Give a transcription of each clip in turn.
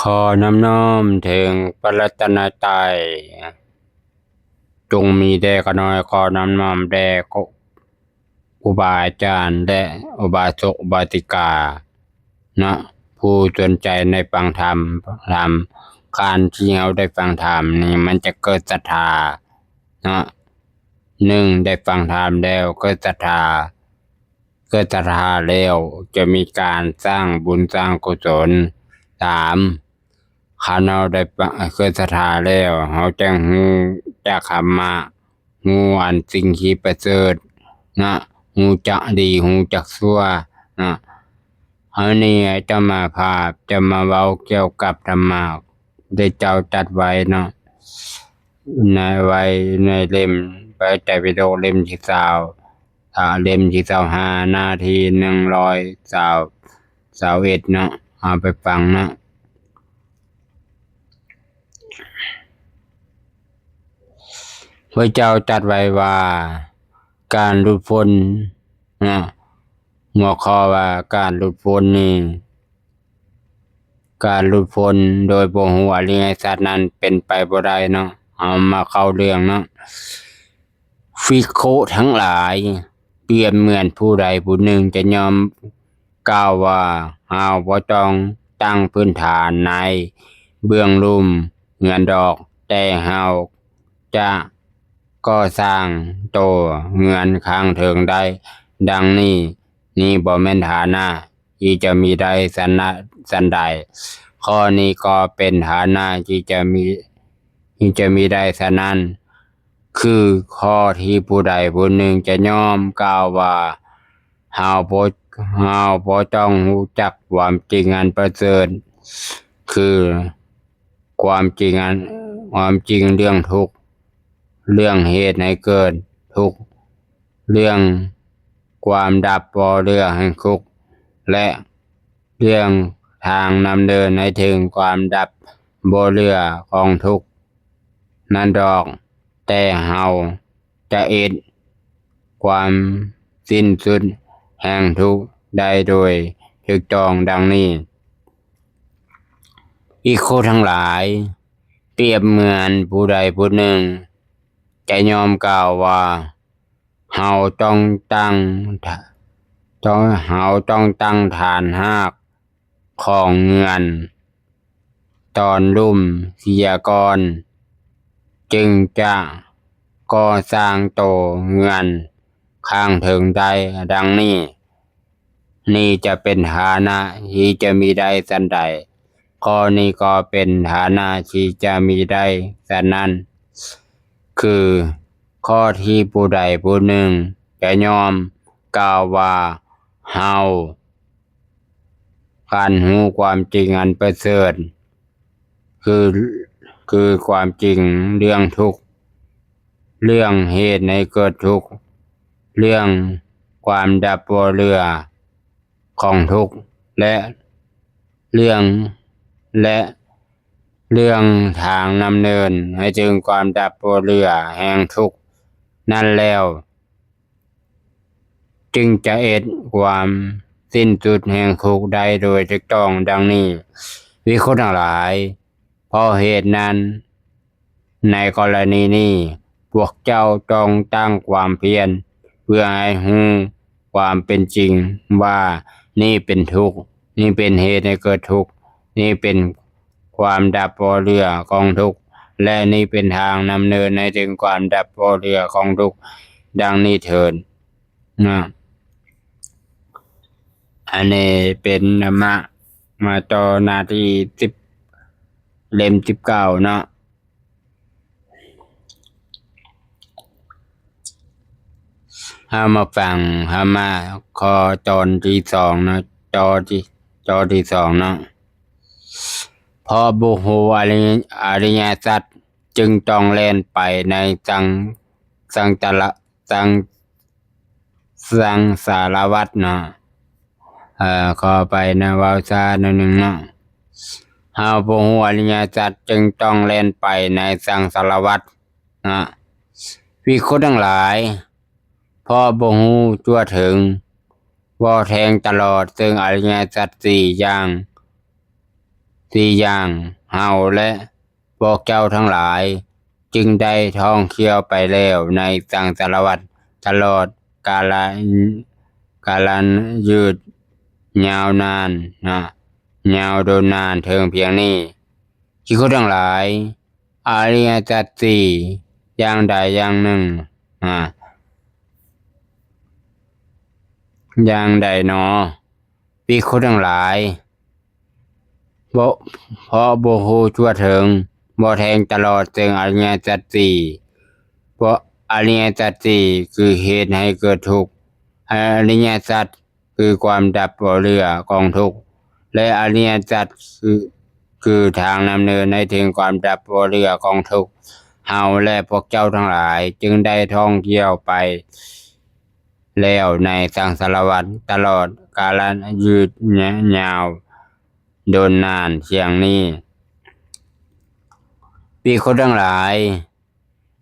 ขอน้อมน้อมถึงพระรัตนตรัยจงมีแด่ข้าน้อยขอน้อมน้อมแด่ครูบาอาจารย์และอุบาสกอุบาสิกานะผู้สนใจในฟังธรรมการที่เราได้ฟังธรรมนี่มันจะเกิดศรัทธานะหนึ่งได้ฟังธรรมแล้วเกิดศรัทธาแล้วจะมีการสร้างบุญสร้างกุศลสามข้าเราได้เกิดศรัทธาแล้วเราจะฮู้จักธรรมะฮู้อันสิ่งที่ประเสริฐนะฮู้จักดีฮู้จักชั่วนะอันนี้จะมาจะมาเว้าเกี่ยวกับธรรมะได้เจ้าจัดไว้เนาะในเล่มพระไตรปิฎกเล่มที่20เล่มที่25หน้าที่121เนาะเอาไปฟังเนาะพระเจ้าตรัสไว้ว่าการหลุดพ้นนะหัวข้อว่าการหลุดพ้นนี่การหลุดพ้นโดยบ่ฮู้อริยสัจนั้นเป็นไปบ่ได้เนาะเอามาเข้าเรื่องเนาะภิกขุทั้งหลายเปรียบเหมือนผู้ใดผู้หนึ่งจะยอมกล่าวว่าเฮาบ่ต้องตั้งพื้นฐานในเบื้องลุ่มเรือนดอกแต่เฮาจะก่อสร้างโตเรือนข้างเทิงได้ดังนี้นี่บ่แม่นฐานะที่จะมีได้สันใดข้อนี้ก็เป็นฐานะที่จะมีได้ฉะนั้นคือข้อที่ผู้ใดผู้หนึ่งจะยอมกล่าวว่าเฮาบ่ต้องรู้จักความจริงอันประเสริฐคือความจริงเรื่องทุกข์เรื่องเหตุให้เกิดทุกข์เรื่องความดับบ่เรื่องแห่งทุกข์และเรื่องทางนำเดินให้ถึงความดับบ่เหลือของทุกข์นั่นดอกแต่เฮาจะเอ็ดความสิ้นสุดแห่งทุกข์ได้โดยถูกต้องดังนี้ภิกขุทั้งหลายเปรียบเหมือนผู้ใดผู้หนึ่งจะยอมกล่าวว่าเฮาต้องตั้งฐานรากของเรือนตอนลุ่มเสียก่อนจึงจะก่อสร้างโตเรือนข้างเทิงได้ดังนี้นี่จะเป็นฐานะที่จะมีได้สันใดข้อนี้ก็เป็นฐานะที่จะมีได้ฉะนั้นคือข้อที่ผู้ใดผู้หนึ่งจะยอมกล่าวว่าเฮาการรู้ความจริงอันประเสริฐคือความจริงเรื่องทุกข์เรื่องเหตุให้เกิดทุกข์เรื่องความดับบ่เหลือของทุกข์และเรื่องทางนำเนินให้ถึงความดับบ่เหลือแห่งทุกข์นั่นแล้วจึงจะเอ็ดความสิ้นสุดแห่งทุกข์ได้โดยถูกต้องดังนี้ภิกขุทั้งหลายเพราะเหตุนั้นในกรณีนี้พวกเจ้าต้องตั้งความเพียรเพื่อให้รู้ความเป็นจริงว่านี่เป็นทุกข์นี่เป็นเหตุให้เกิดทุกข์นี่เป็นความดับบ่เหลือของทุกข์และนี่เป็นทางนำเนินให้ถึงความดับบ่เหลือของทุกข์ดังนี้เถิดนะอันนี้เป็นธรรมะมาต่อหน้าที่10เล่ม19เนาะมาฟังมาขอตอนที่2เนาะจอที่2เนาะพอบุหูอริยสัจจึงต้องแล่นไปในสังสารวัฏเนาะขอไปนะวาซาหนึ่งเนาะเฮาบ่ฮู้อริยสัจจึงต้องแล่นไปในสังสารวัฏนะภิกขุทั้งหลายพอบ่ฮู้ทั่วถึงบ่แทงตลอดซึ่งอริยสัจ4อย่าง สี่อย่างเฮาและพวกเจ้าทั้งหลายจึงได้ท่องเที่ยวไปแล้วในสังสารวัฏตลอดกาลยืดยาวนานนะยาวโดนนานเทิงเพียงนี้ที่คนทั้งหลายอริยสัจสี่อย่างใดอย่างหนึ่งอย่างใดหนอภิกขุทั้งหลายเพราะบ่ฮู้ทั่วถึงบ่แทงตลอดถึงอริยสัจสี่เพราะอริยสัจสี่คือเหตุให้เกิดทุกข์อริยสัจคือความดับบ่เหลือของทุกข์และอริยสัจคือทางดำเนินให้ถึงความดับบ่เหลือของทุกข์เฮาและพวกเจ้าทั้งหลายจึงได้ท่องเที่ยวไปแล้วในสังสารวัฏตลอดกาลยืดยาวโดนนานเสียงนี้ภิกขุทั้งหลาย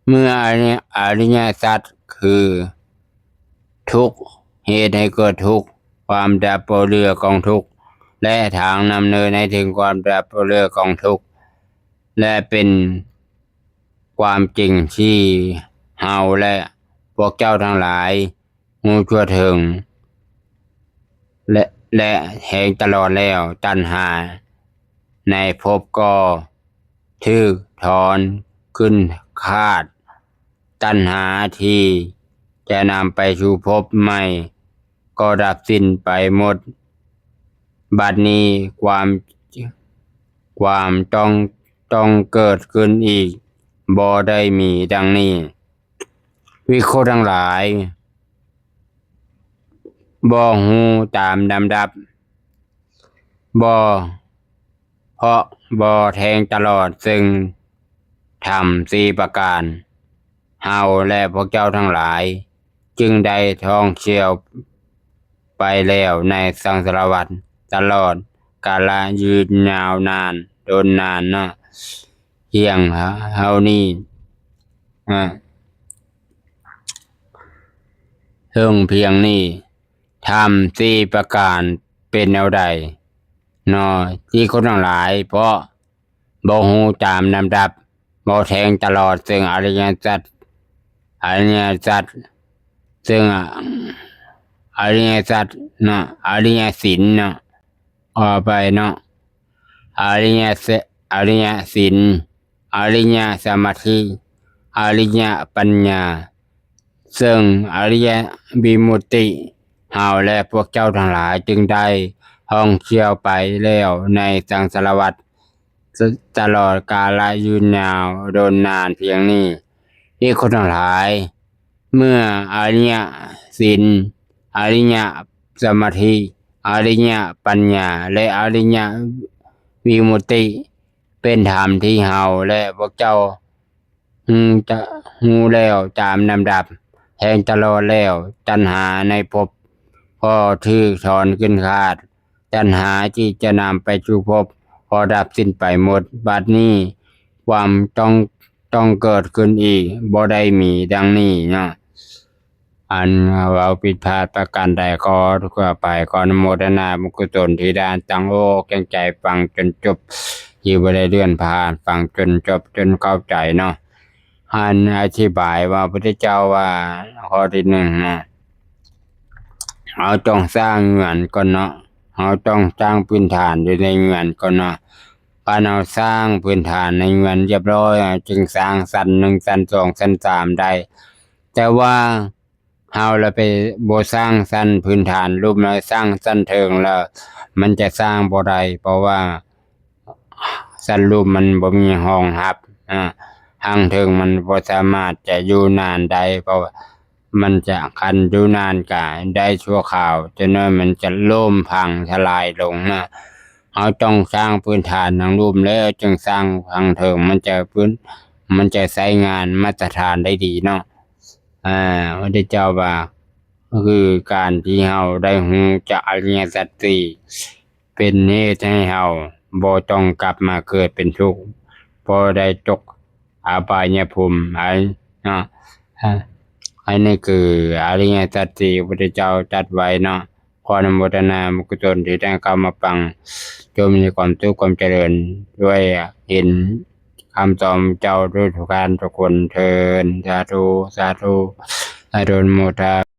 เมื่ออริยสัจคือทุกข์เหตุให้เกิดทุกข์ความดับบ่เหลือของทุกข์และทางนำเนินให้ถึงความดับบ่เหลือของทุกข์และเป็นความจริงที่เฮาและพวกเจ้าทั้งหลายรู้ทั่วถึงและแห่งตลอดแล้วตัณหาในภพก็ถูกถอนขึ้นคาดตัณหาที่จะนำไปสู่ภพใหม่ก็ดับสิ้นไปหมดบัดนี้ความต้องเกิดขึ้นอีกบ่ได้มีดังนี้ภิกขุทั้งหลายบ่ฮู้ตามลำดับบ่เพราะบ่แทงตลอดซึ่งธรรมสี่ประการเฮาและพวกเจ้าทั้งหลายจึงได้ท่องเที่ยวไปแล้วในสังสารวัฏตลอดกาลยืนยาวนานโดนนานเนาะเพียงเฮานี้เพียงนี้ธรรมสี่ประการเป็นแนวใดเนาะที่คนทั้งหลายเพราะบ่ฮู้ตามลำดับบ่แทงตลอดซึ่งอริยสัจซึ่งอริยสัจเนาะอริยศีลเนาะไปเนาะอริยศีลอริยสมาธิอริยปัญญาซึ่งอริยวิมุตติเฮาและพวกเจ้าทั้งหลายจึงได้ท่องเที่ยวไปแล้วในสังสารวัฏตลอดกาลยืนยาวโดนนานเพียงนี้ที่คนทั้งหลายเมื่ออริยศีลอริยสมาธิอริยปัญญาและอริยวิมุตติเป็นธรรมที่เฮาและพวกเจ้าจะฮู้แล้วตามลำดับแห่งตลอดแล้วตัณหาในภพก็ถูกถอนขึ้นคาดตัณหาที่จะนำไปสู่ภพพอดับสิ้นไปหมดบัดนี้ความต้องเกิดขึ้นอีกบ่ได้มีดังนี้เนาะอันเราผิดพลาดประการใดขอไปขออนุโมทนาบุญกุศลที่ได้ตั้งอกตั้งใจฟังจนจบที่บ่ได้เลื่อนผ่านฟังจนจบจนเข้าใจเนาะอันอธิบายว่าพระพุทธเจ้าว่าข้อที่หนึ่งนะเราต้องสร้างเงื่อนก่อนเนาะเราต้องสร้างพื้นฐานอยู่ในเงื่อนก่อนเนาะพอเราสร้างพื้นฐานในเงื่อนเรียบร้อยจึงสร้างชั้น1ชั้น2ชั้น3ได้แต่ว่าเฮาแล้วไปบ่สร้างชั้นพื้นฐานรูปแล้วสร้างชั้นเทิงแล้วมันจะสร้างบ่ได้เพราะว่าชั้นรูปมันบ่มีห้องรับทางเทิงมันบ่สามารถจะอยู่นานได้เพราะว่ามันจะคันอยู่นานก็ได้ชั่วคราวจนว่ามันจะล่มพังทลายลงนะเราต้องสร้างพื้นฐานทางรูปแล้วจึงสร้างทางเทิงมันจะใช้งานมาตรฐานได้ดีเนาะพระพุทธเจ้าว่าคือการที่เฮาได้ฮู้จักอริยสัจสี่เป็นเหตุให้เฮาบ่ต้องกลับมาเกิดเป็นทุกข์บ่ได้ตกอบายภูมิเนาะอันนี้คืออริยสัจสี่พระพุทธเจ้าตรัสไว้เนาะ ขออนุโมทนาบุญกุศลที่ได้เข้ามาฟังจงมีความสุขความเจริญด้วยเห็นคำสอนเจ้าด้วยทุกการทุกคนเทินสาธุสาธุอนุโมทนา